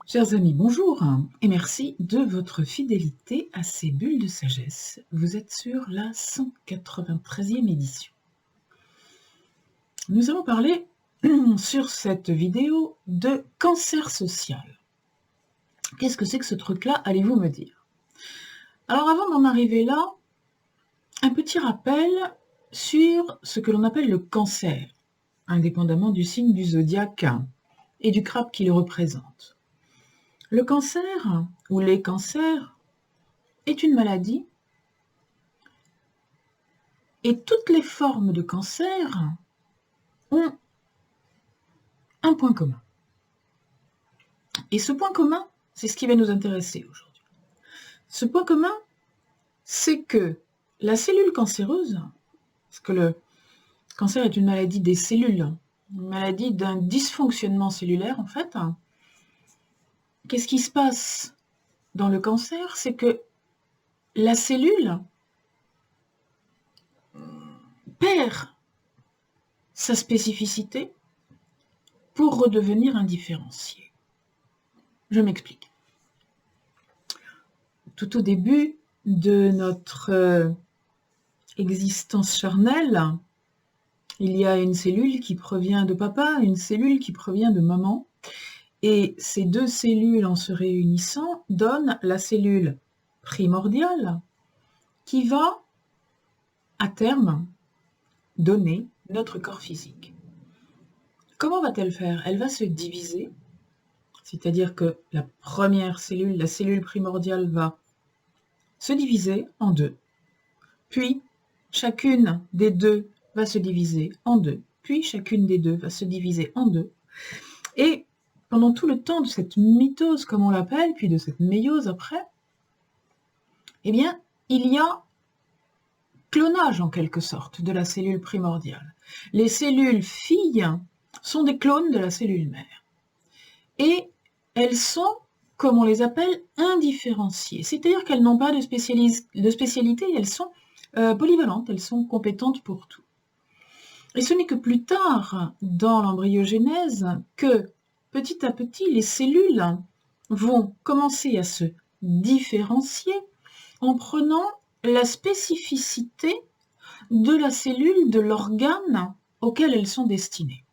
Chers amis, bonjour et merci de votre fidélité à ces bulles de sagesse. Vous êtes sur la 193e édition. Nous allons parler sur cette vidéo de cancer social. Qu'est-ce que c'est que ce truc-là, allez-vous me dire? Alors avant d'en arriver là, un petit rappel sur ce que l'on appelle le cancer, indépendamment du signe du zodiaque et du crabe qui le représente. Le cancer, ou les cancers, est une maladie et toutes les formes de cancer ont un point commun. Et ce point commun, c'est ce qui va nous intéresser aujourd'hui. Ce point commun, c'est que la cellule cancéreuse, parce que le cancer est une maladie des cellules, une maladie d'un dysfonctionnement cellulaire en fait, qu'est-ce qui se passe dans le cancer? C'est que la cellule perd sa spécificité pour redevenir indifférenciée. Je m'explique. Tout au début de notre existence charnelle, il y a une cellule qui provient de papa, une cellule qui provient de maman, et ces deux cellules, en se réunissant, donnent la cellule primordiale qui va, à terme, donner notre corps physique. Comment va-t-elle faire? Elle va se diviser, c'est-à-dire que la première cellule, la cellule primordiale, va se diviser en deux. Puis, chacune des deux va se diviser en deux. Puis, chacune des deux va se diviser en deux. Et pendant tout le temps de cette mitose, comme on l'appelle, puis de cette méiose après, eh bien, il y a clonage en quelque sorte de la cellule primordiale. Les cellules filles sont des clones de la cellule mère. Et elles sont, comme on les appelle, indifférenciées. C'est-à-dire qu'elles n'ont pas de spécialité, elles sont polyvalentes, elles sont compétentes pour tout. Et ce n'est que plus tard, dans l'embryogenèse, que petit à petit, les cellules vont commencer à se différencier en prenant la spécificité de la cellule, de l'organe auquel elles sont destinées.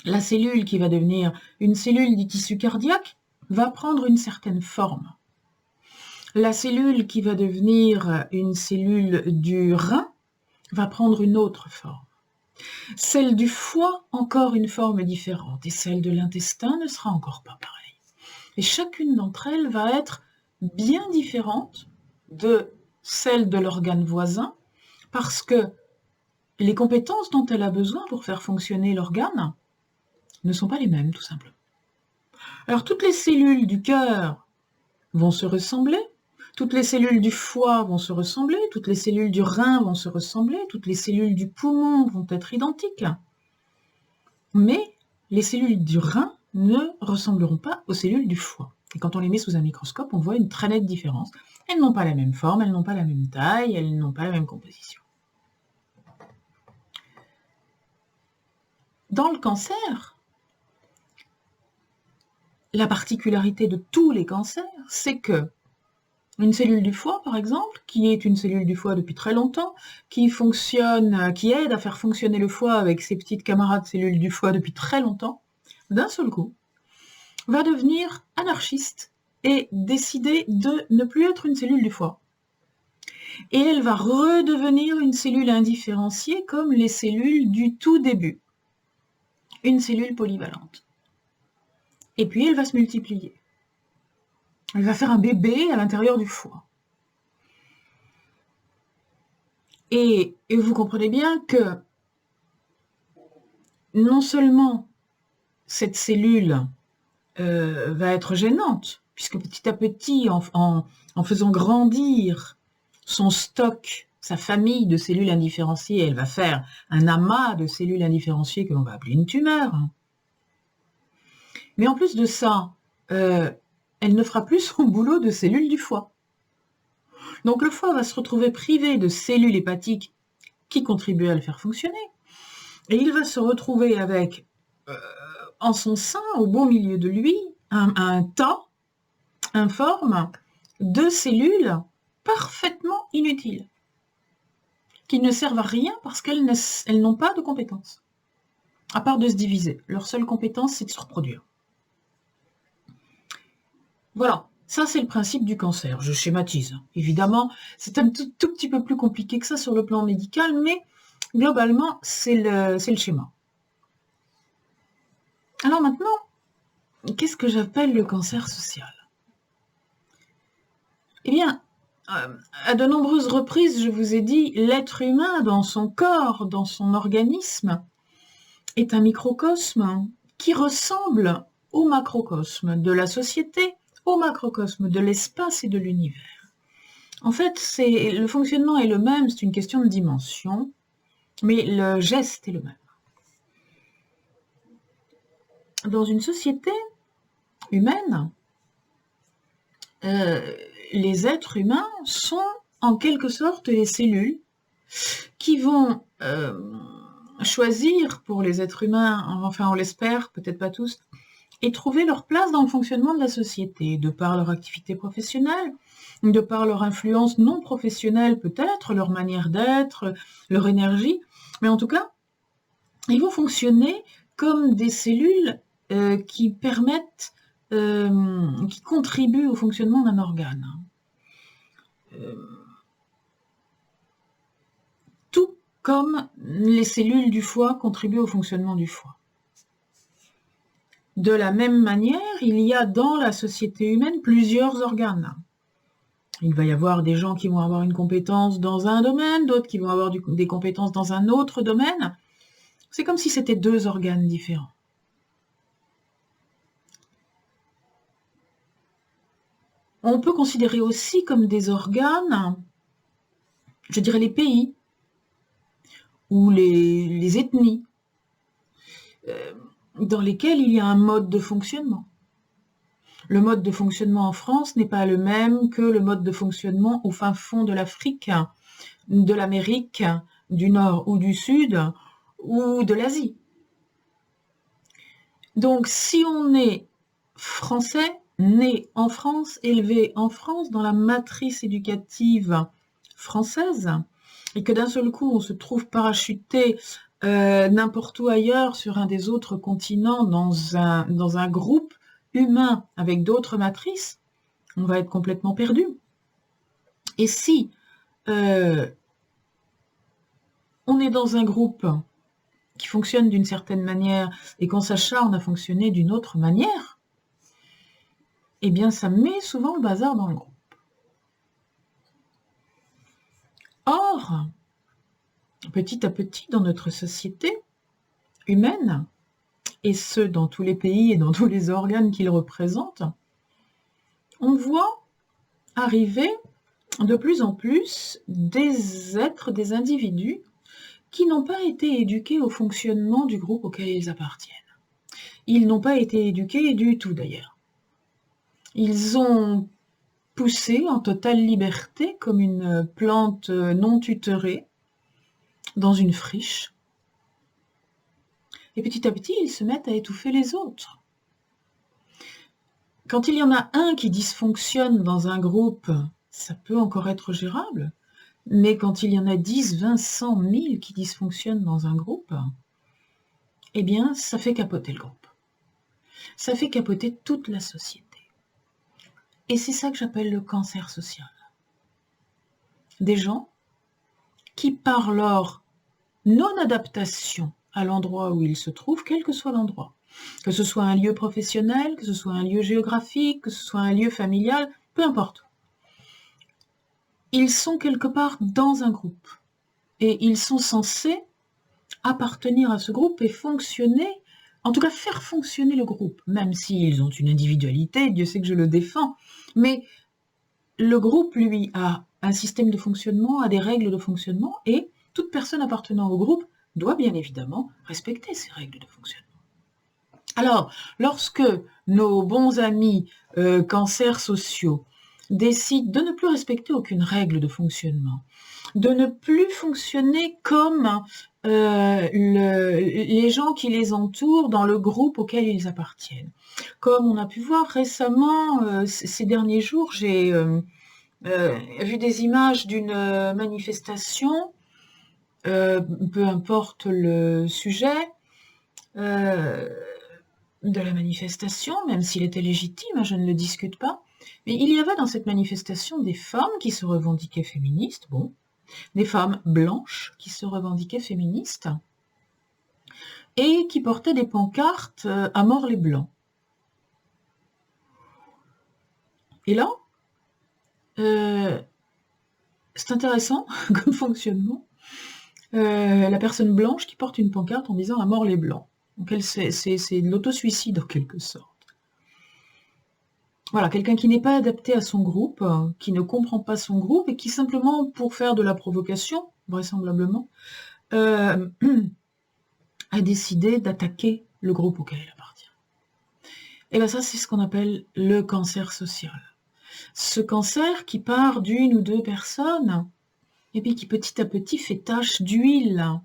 La cellule qui va devenir une cellule du tissu cardiaque va prendre une certaine forme. La cellule qui va devenir une cellule du rein va prendre une autre forme. Celle du foie, encore une forme différente, et celle de l'intestin ne sera encore pas pareille. Et chacune d'entre elles va être bien différente de celle de l'organe voisin, parce que les compétences dont elle a besoin pour faire fonctionner l'organe ne sont pas les mêmes, tout simplement. Alors, toutes les cellules du cœur vont se ressembler, toutes les cellules du foie vont se ressembler, toutes les cellules du rein vont se ressembler, toutes les cellules du poumon vont être identiques. Mais les cellules du rein ne ressembleront pas aux cellules du foie. Et quand on les met sous un microscope, on voit une très nette différence. Elles n'ont pas la même forme, elles n'ont pas la même taille, elles n'ont pas la même composition. Dans le cancer, la particularité de tous les cancers, c'est que une cellule du foie, par exemple, qui est une cellule du foie depuis très longtemps, qui aide à faire fonctionner le foie avec ses petites camarades cellules du foie depuis très longtemps, d'un seul coup, va devenir anarchiste et décider de ne plus être une cellule du foie. Et elle va redevenir une cellule indifférenciée comme les cellules du tout début. Une cellule polyvalente. Et puis elle va se multiplier. Elle va faire un bébé à l'intérieur du foie. Et vous comprenez bien que non seulement cette cellule va être gênante, puisque petit à petit, en faisant grandir son stock, sa famille de cellules indifférenciées, elle va faire un amas de cellules indifférenciées que l'on va appeler une tumeur. Mais en plus de ça, elle ne fera plus son boulot de cellules du foie. Donc le foie va se retrouver privé de cellules hépatiques qui contribuent à le faire fonctionner. Et il va se retrouver avec, en son sein, au beau milieu de lui, un tas informe de cellules parfaitement inutiles, qui ne servent à rien parce qu'elles n'ont pas de compétences, à part de se diviser. Leur seule compétence, c'est de se reproduire. Voilà, ça c'est le principe du cancer, je schématise. Évidemment, c'est un tout petit peu plus compliqué que ça sur le plan médical, mais globalement, c'est le schéma. Alors maintenant, qu'est-ce que j'appelle le cancer social? Eh bien, à de nombreuses reprises, je vous ai dit, l'être humain dans son corps, dans son organisme, est un microcosme qui ressemble au macrocosme de la société, au macrocosme de l'espace et de l'univers. En fait, le fonctionnement est le même, c'est une question de dimension, mais le geste est le même. Dans une société humaine, les êtres humains sont en quelque sorte les cellules qui vont choisir pour les êtres humains, enfin on l'espère, peut-être pas tous, et trouver leur place dans le fonctionnement de la société, de par leur activité professionnelle, de par leur influence non professionnelle peut-être, leur manière d'être, leur énergie, mais en tout cas, ils vont fonctionner comme des cellules qui permettent, qui contribuent au fonctionnement d'un organe. Tout comme les cellules du foie contribuent au fonctionnement du foie. De la même manière, il y a dans la société humaine plusieurs organes. Il va y avoir des gens qui vont avoir une compétence dans un domaine, d'autres qui vont avoir des compétences dans un autre domaine. C'est comme si c'était deux organes différents. On peut considérer aussi comme des organes, je dirais les pays, ou les ethnies, dans lesquelles il y a un mode de fonctionnement. Le mode de fonctionnement en France n'est pas le même que le mode de fonctionnement au fin fond de l'Afrique, de l'Amérique, du Nord ou du Sud, ou de l'Asie. Donc si on est français, né en France, élevé en France, dans la matrice éducative française, et que d'un seul coup on se trouve parachuté n'importe où ailleurs sur un des autres continents dans un groupe humain avec d'autres matrices, on va être complètement perdu. Et si on est dans un groupe qui fonctionne d'une certaine manière et qu'on s'acharne à fonctionner d'une autre manière, eh bien ça met souvent le bazar dans le groupe. Or, petit à petit, dans notre société humaine, et ce, dans tous les pays et dans tous les organes qu'ils représentent, on voit arriver de plus en plus des êtres, des individus, qui n'ont pas été éduqués au fonctionnement du groupe auquel ils appartiennent. Ils n'ont pas été éduqués du tout d'ailleurs. Ils ont poussé en totale liberté, comme une plante non tutorée, dans une friche. Et petit à petit, ils se mettent à étouffer les autres. Quand il y en a un qui dysfonctionne dans un groupe, ça peut encore être gérable. Mais quand il y en a 10, 20, 100, 1000 qui dysfonctionnent dans un groupe, eh bien, ça fait capoter le groupe. Ça fait capoter toute la société. Et c'est ça que j'appelle le cancer social. Des gens qui, par leur non-adaptation à l'endroit où ils se trouvent, quel que soit l'endroit, que ce soit un lieu professionnel, que ce soit un lieu géographique, que ce soit un lieu familial, peu importe. Ils sont quelque part dans un groupe et ils sont censés appartenir à ce groupe et fonctionner, en tout cas faire fonctionner le groupe, même s'ils ont une individualité, Dieu sait que je le défends, mais le groupe, lui, a un système de fonctionnement, a des règles de fonctionnement et toute personne appartenant au groupe doit bien évidemment respecter ces règles de fonctionnement. Alors, lorsque nos bons amis cancers sociaux décide de ne plus respecter aucune règle de fonctionnement, de ne plus fonctionner comme les gens qui les entourent dans le groupe auquel ils appartiennent. Comme on a pu voir récemment, ces derniers jours, j'ai vu des images d'une manifestation, peu importe le sujet, de la manifestation, même s'il était légitime, je ne le discute pas, mais il y avait dans cette manifestation des femmes qui se revendiquaient féministes, bon, des femmes blanches qui se revendiquaient féministes, et qui portaient des pancartes à mort les blancs. Et là, c'est intéressant comme fonctionnement. La personne blanche qui porte une pancarte en disant à mort les blancs. Donc c'est de l'autosuicide en quelque sorte. Voilà, quelqu'un qui n'est pas adapté à son groupe, qui ne comprend pas son groupe et qui simplement, pour faire de la provocation, vraisemblablement, a décidé d'attaquer le groupe auquel il appartient. Et bien ça, c'est ce qu'on appelle le cancer social. Ce cancer qui part d'une ou deux personnes et puis qui petit à petit fait tache d'huile,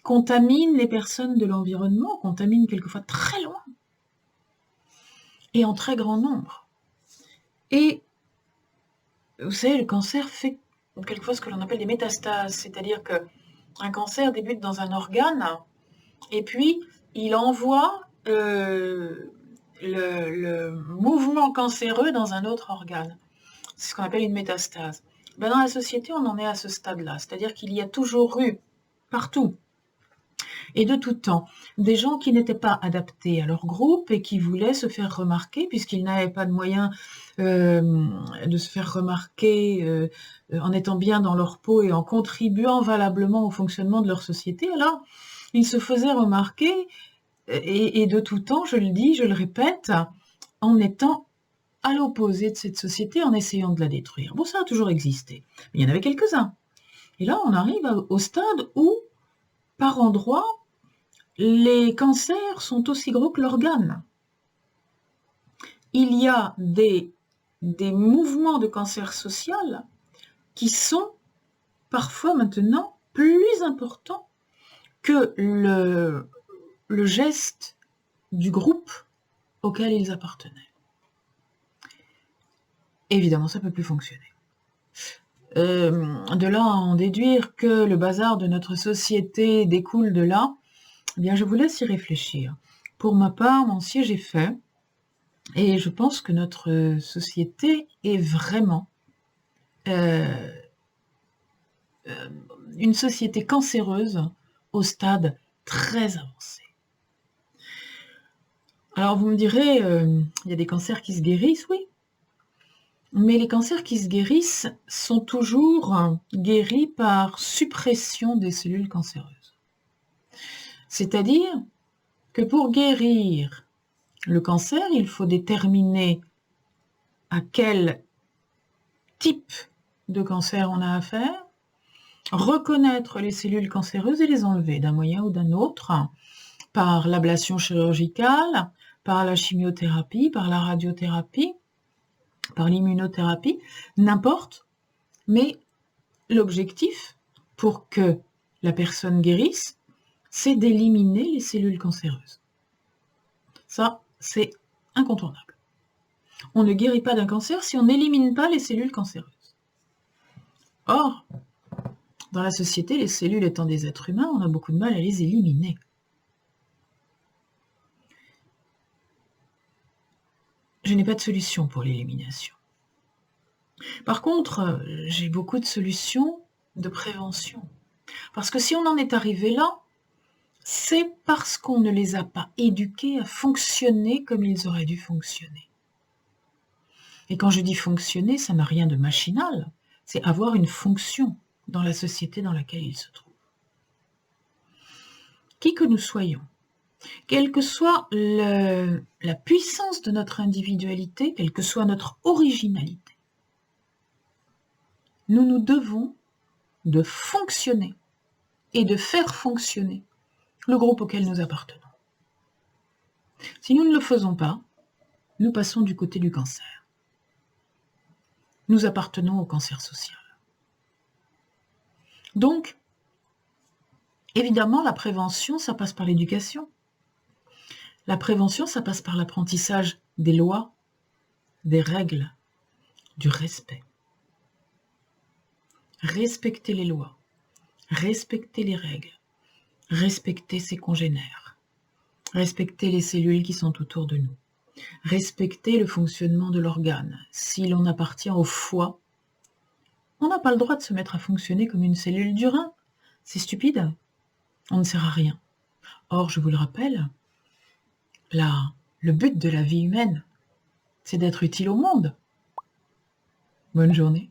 contamine les personnes de l'environnement, contamine quelquefois très loin et en très grand nombre. Et vous savez, le cancer fait quelquefois ce que l'on appelle des métastases, c'est-à-dire qu'un cancer débute dans un organe et puis il envoie le mouvement cancéreux dans un autre organe. C'est ce qu'on appelle une métastase. Ben dans la société, on en est à ce stade-là, c'est-à-dire qu'il y a toujours eu, partout, et de tout temps, des gens qui n'étaient pas adaptés à leur groupe et qui voulaient se faire remarquer, puisqu'ils n'avaient pas de moyens de se faire remarquer en étant bien dans leur peau et en contribuant valablement au fonctionnement de leur société. Alors, ils se faisaient remarquer, et de tout temps, je le dis, je le répète, en étant à l'opposé de cette société, en essayant de la détruire. Bon, ça a toujours existé, mais il y en avait quelques-uns. Et là, on arrive au stade où, par endroits, les cancers sont aussi gros que l'organe. Il y a des mouvements de cancer social qui sont parfois maintenant plus importants que le geste du groupe auquel ils appartenaient. Évidemment, ça ne peut plus fonctionner. De là à en déduire que le bazar de notre société découle de là, eh bien, je vous laisse y réfléchir. Pour ma part, mon siège est fait, et je pense que notre société est vraiment une société cancéreuse au stade très avancé. Alors vous me direz, il y a des cancers qui se guérissent, oui, mais les cancers qui se guérissent sont toujours guéris par suppression des cellules cancéreuses. C'est-à-dire que pour guérir le cancer, il faut déterminer à quel type de cancer on a affaire, reconnaître les cellules cancéreuses et les enlever d'un moyen ou d'un autre, par l'ablation chirurgicale, par la chimiothérapie, par la radiothérapie, par l'immunothérapie, n'importe, mais l'objectif pour que la personne guérisse, c'est d'éliminer les cellules cancéreuses. Ça, c'est incontournable. On ne guérit pas d'un cancer si on n'élimine pas les cellules cancéreuses. Or, dans la société, les cellules étant des êtres humains, on a beaucoup de mal à les éliminer. Je n'ai pas de solution pour l'élimination. Par contre, j'ai beaucoup de solutions de prévention. Parce que si on en est arrivé là, c'est parce qu'on ne les a pas éduqués à fonctionner comme ils auraient dû fonctionner. Et quand je dis fonctionner, ça n'a rien de machinal, c'est avoir une fonction dans la société dans laquelle ils se trouvent. Qui que nous soyons, quelle que soit la puissance de notre individualité, quelle que soit notre originalité, nous nous devons de fonctionner et de faire fonctionner le groupe auquel nous appartenons. Si nous ne le faisons pas, nous passons du côté du cancer. nous appartenons au cancer social. Donc, évidemment, la prévention, ça passe par l'éducation. La prévention, ça passe par l'apprentissage des lois, des règles, du respect. Respecter les lois, respecter les règles, respecter ses congénères, respecter les cellules qui sont autour de nous, respecter le fonctionnement de l'organe. Si l'on appartient au foie, on n'a pas le droit de se mettre à fonctionner comme une cellule du rein. C'est stupide, on ne sert à rien. Or, je vous le rappelle, le but de la vie humaine, c'est d'être utile au monde. Bonne journée.